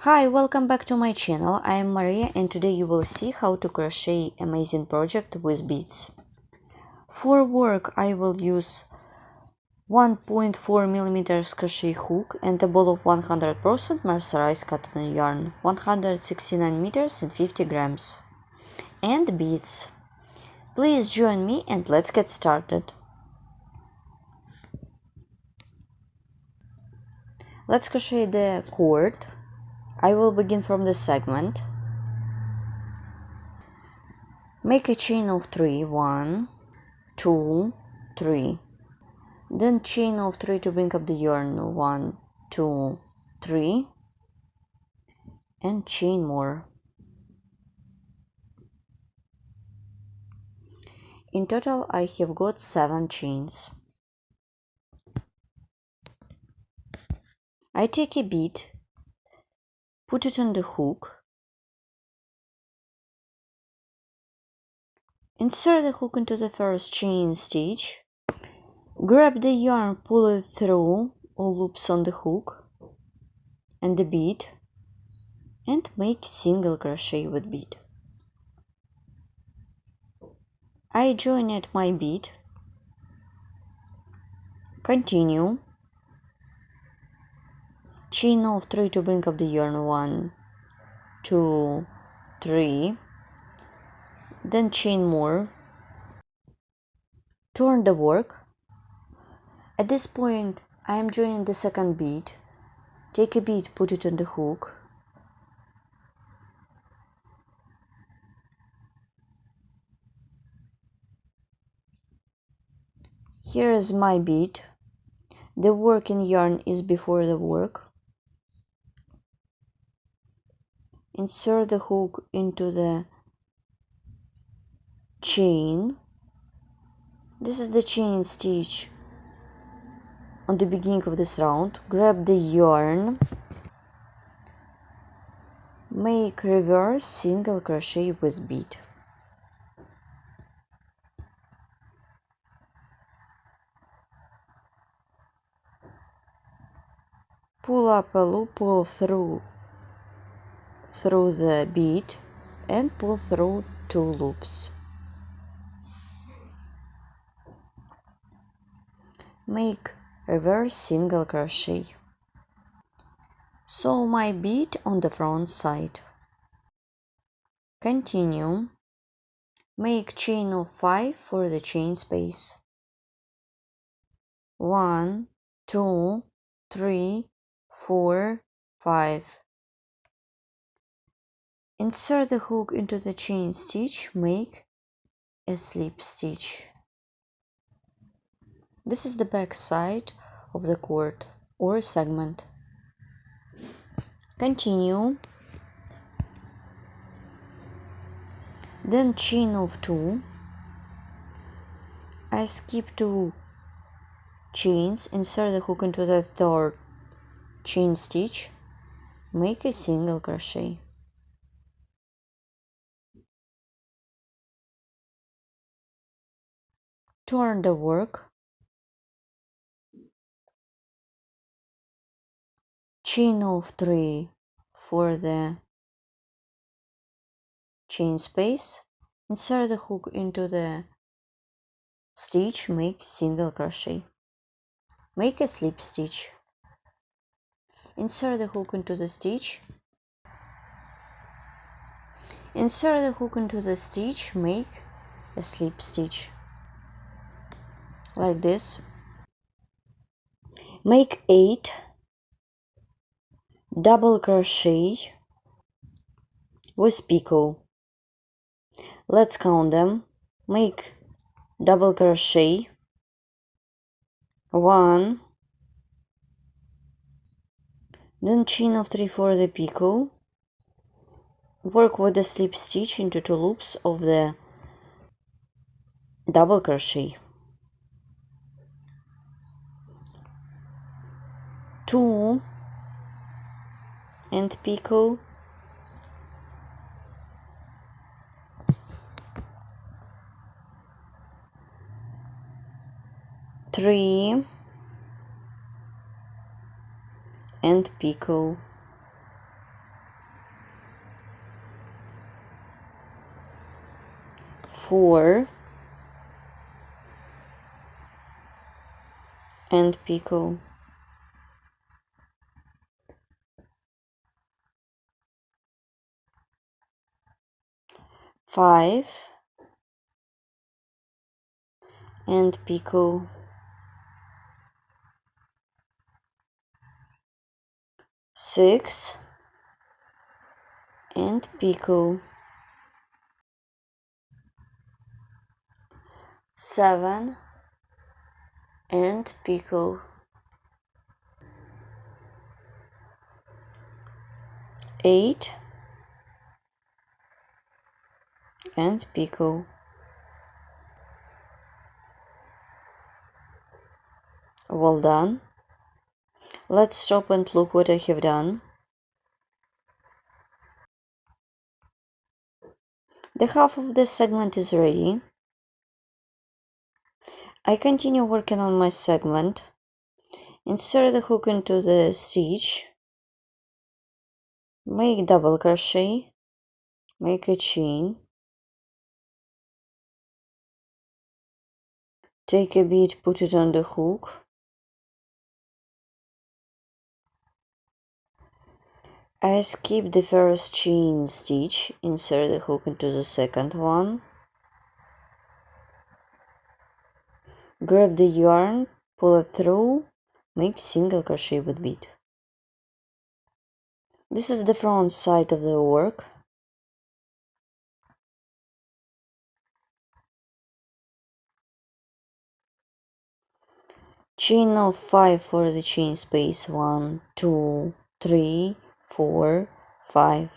Hi, welcome back to my channel. I am Maria and today you will see how to crochet amazing project with beads. For work I will use 1.4 mm crochet hook and a ball of 100% mercerized cotton yarn, 169 meters and 50 grams, and beads. Please join me and let's get started. Let's crochet the cord. I will begin from the segment. Make a chain of 3, 1, 2, 3. Then chain of 3 to bring up the yarn, 1, 2, 3, and chain more. In total I have got 7 chains. I take a bead, put it on the hook, insert the hook into the first chain stitch, grab the yarn, pull it through all loops on the hook and the bead, and make single crochet with bead. I join at my bead, continue, chain of 3 to bring up the yarn, 1, 2, 3, then chain more, turn the work. At this point I am joining the second bead, take a bead, put it on the hook, here is my bead, the working yarn is before the work, insert the hook into the chain, this is the chain stitch on the beginning of this round, grab the yarn, make reverse single crochet with bead. Pull up a loop, pull through the bead and pull through 2 loops. Make reverse single crochet. Sew my bead on the front side. Continue. Make chain of 5 for the chain space. 1, 2, 3, 4, 5. Insert the hook into the chain stitch, make a slip stitch. This is the back side of the cord or segment. Continue. Then chain of 2. I skip 2 chains, insert the hook into the third chain stitch, make a single crochet. Turn the work, chain of 3 for the chain space, insert the hook into the stitch, make single crochet, make a slip stitch, insert the hook into the stitch, insert the hook into the stitch, make a slip stitch like this. Make 8 double crochet with picot. Let's count them. Make double crochet, 1, then chain of 3 for the picot, work with the slip stitch into 2 loops of the double crochet, 2 and picot, 3 and picot, 4 and picot. 5 and picot. 6 and picot. 7 and picot. 8 and picot. Well done. Let's stop and look what I have done. The half of this segment is ready. I continue working on my segment. Insert the hook into the stitch. Make double crochet. Make a chain. Take a bead, put it on the hook. I skip the first chain stitch, insert the hook into the second one. Grab the yarn, pull it through, make single crochet with bead. This is the front side of the work. Chain of 5 for the chain space. 1, 2, 3, 4, 5.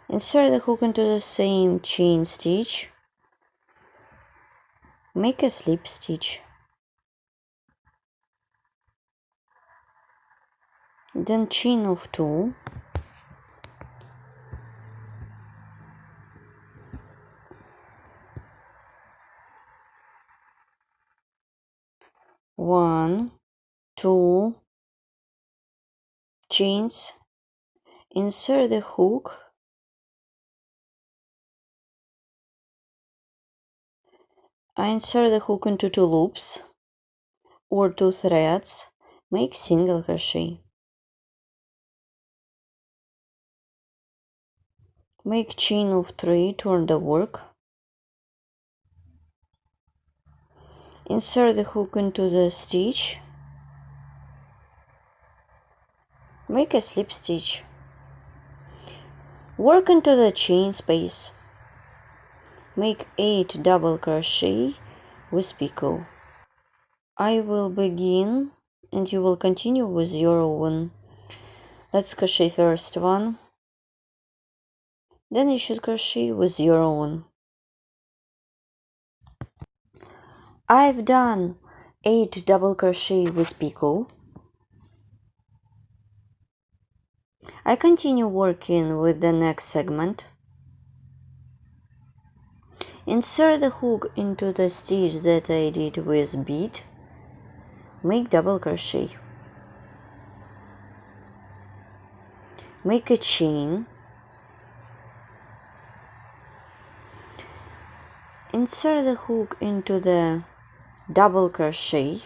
Insert the hook into the same chain stitch. Make a slip stitch. Then chain of 2. One, 2 chains. Insert the hook. I insert the hook into 2 loops or 2 threads. Make single crochet. Make chain of 3, turn the work. Insert the hook into the stitch. Make a slip stitch. Work into the chain space. Make 8 double crochet with picot. I will begin and you will continue with your own. Let's crochet first one. Then you should crochet with your own. I've done 8 double crochet with picot. I continue working with the next segment. Insert the hook into the stitch that I did with bead. Make double crochet. Make a chain. Insert the hook into the double crochet.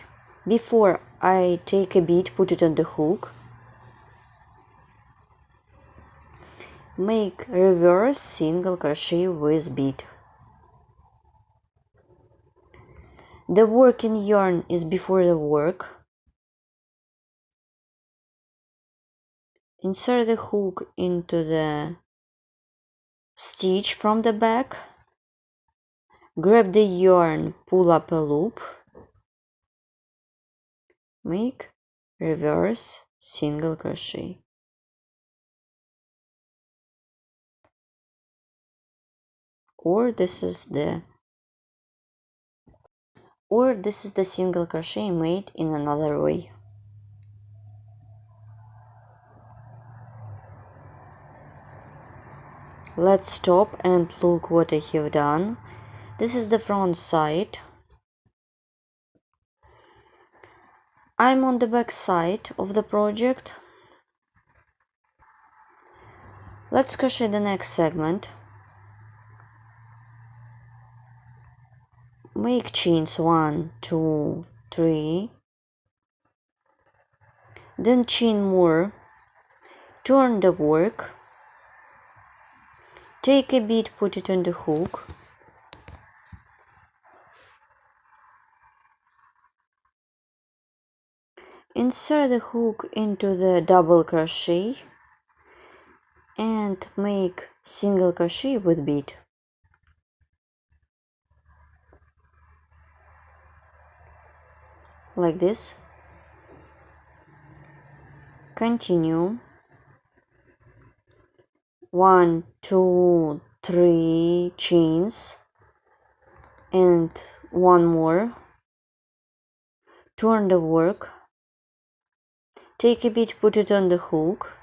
Before I take a bead, put it on the hook. Make reverse single crochet with bead. The working yarn is before the work. Insert the hook into the stitch from the back. Grab the yarn, pull up a loop. Make reverse single crochet. Or this is the single crochet made in another way. Let's stop and look what I have done. This is the front side. I'm on the back side of the project. Let's crochet the next segment. Make chains 1, 2, 3, then chain more, turn the work, take a bead, put it on the hook, insert the hook into the double crochet and make single crochet with bead. Like this. Continue. 1, 2, 3 chains and one more. Turn the work, take a bead, put it on the hook,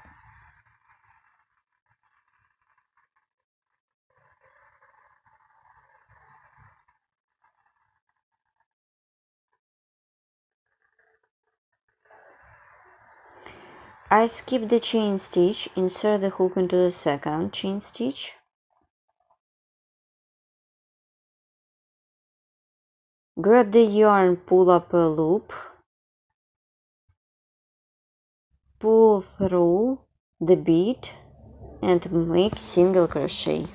I skip the chain stitch, insert the hook into the second chain stitch, grab the yarn, pull up a loop, pull through the bead and make single crochet.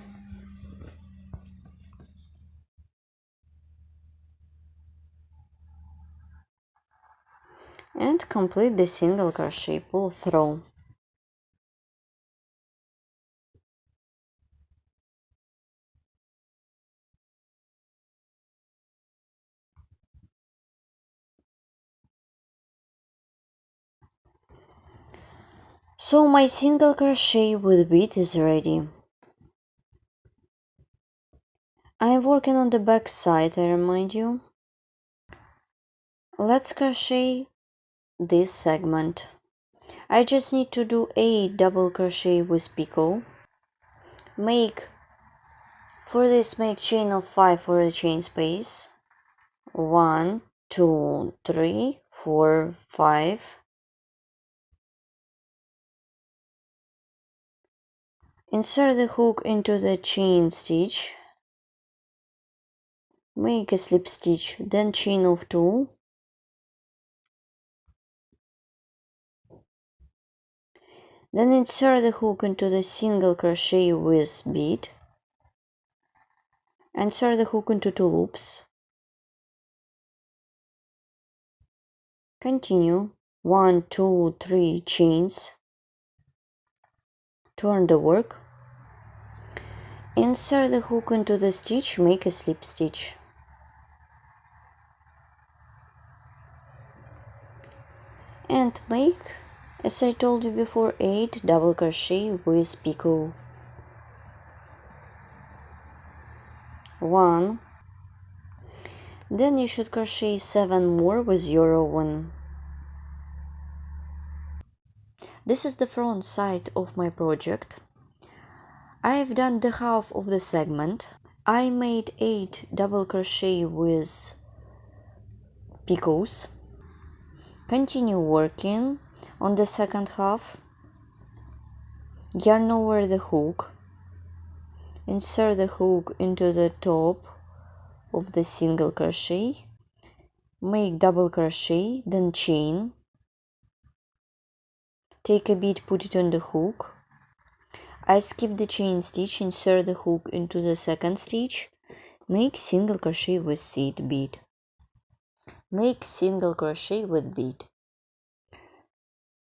And complete the single crochet, pull through. So my single crochet with bead is ready. I am working on the back side, I remind you. Let's crochet this segment. I just need to do 8 double crochet with picot. For this make chain of 5 for the chain space. 1, 2, 3, 4, 5. Insert the hook into the chain stitch. Make a slip stitch, then chain of 2. Then insert the hook into the single crochet with bead. Insert the hook into 2 loops. Continue. 1, 2, 3 chains. Turn the work. Insert the hook into the stitch, make a slip stitch. And make, as I told you before, 8 double crochet with picot. 1. Then you should crochet 7 more with your own. This is the front side of my project. I have done the half of the segment. I made 8 double crochet with picots. Continue working on the second half. Yarn over the hook. Insert the hook into the top of the single crochet. Make double crochet, then chain. Take a bead, put it on the hook. I skip the chain stitch, insert the hook into the second stitch. Make single crochet with seed bead. Make single crochet with bead.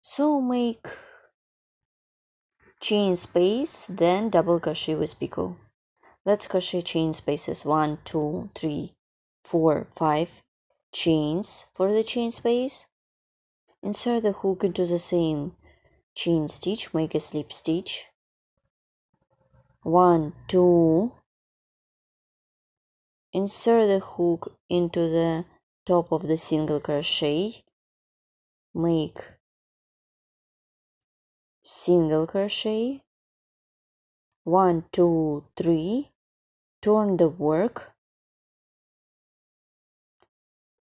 So make chain space, then double crochet with picot. Let's crochet chain spaces 1, 2, 3, 4, 5 chains for the chain space. Insert the hook into the same chain stitch, make a slip stitch. 1, 2. Insert the hook into the top of the single crochet, make single crochet. 1, 2, 3. Turn the work.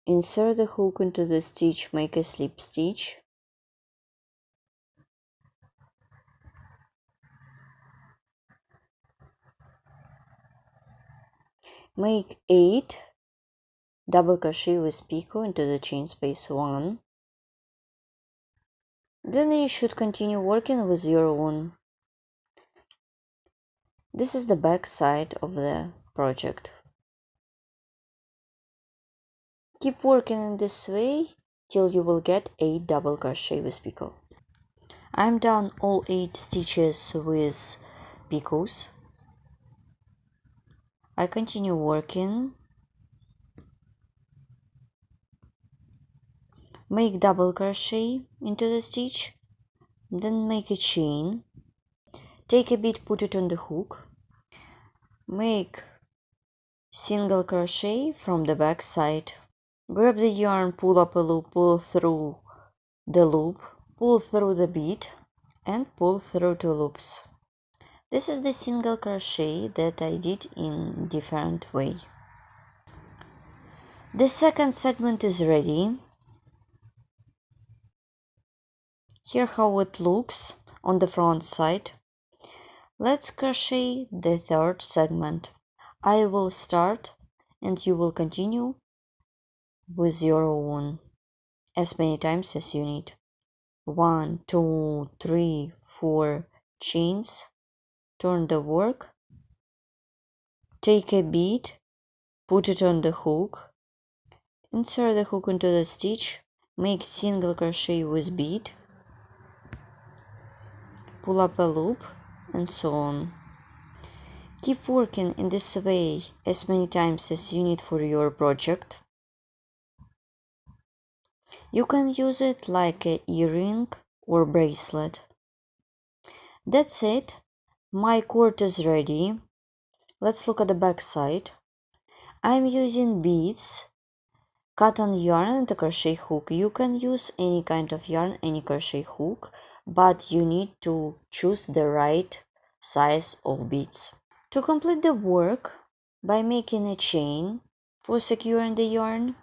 Insert the hook into the stitch, make a slip stitch. Make 8 double crochet with picot into the chain space 1. Then you should continue working with your own. This is the back side of the project. Keep working in this way till you will get 8 double crochet with picot. I'm done all 8 stitches with picots. I continue working. Make double crochet into the stitch, then make a chain. Take a bead, put it on the hook. Make single crochet from the back side. Grab the yarn, pull up a loop, pull through the loop, pull through the bead, and pull through 2 loops. This is the single crochet that I did in different way. The second segment is ready. Here how it looks on the front side. Let's crochet the third segment. I will start and you will continue with your own as many times as you need. 1, 2, 3, 4 chains. Turn the work. Take a bead, put it on the hook. Insert the hook into the stitch. Make single crochet with bead. Pull up a loop and so on. Keep working in this way as many times as you need for your project. You can use it like an earring or bracelet. That's it. My cord is ready. Let's look at the back side. I'm using beads, cotton yarn and a crochet hook. You can use any kind of yarn, any crochet hook, but you need to choose the right size of beads. To complete the work by making a chain for securing the yarn,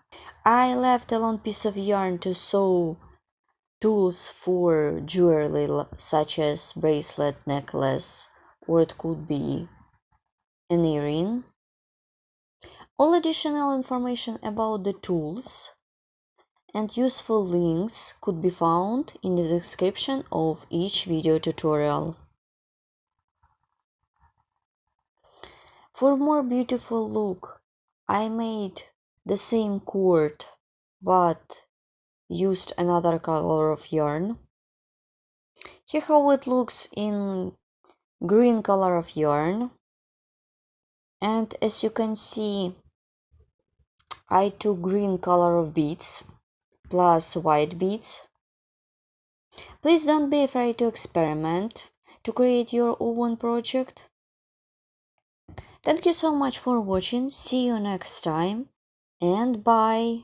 I left a long piece of yarn to sew tools for jewelry such as bracelet, necklace, or it could be an earring. All additional information about the tools and useful links could be found in the description of each video tutorial. For more beautiful look, I made the same cord but used another color of yarn. Here how it looks in green color of yarn. And as you can see, I took green color of beads plus white beads. Please don't be afraid to experiment to create your own project. Thank you so much for watching. See you next time and bye.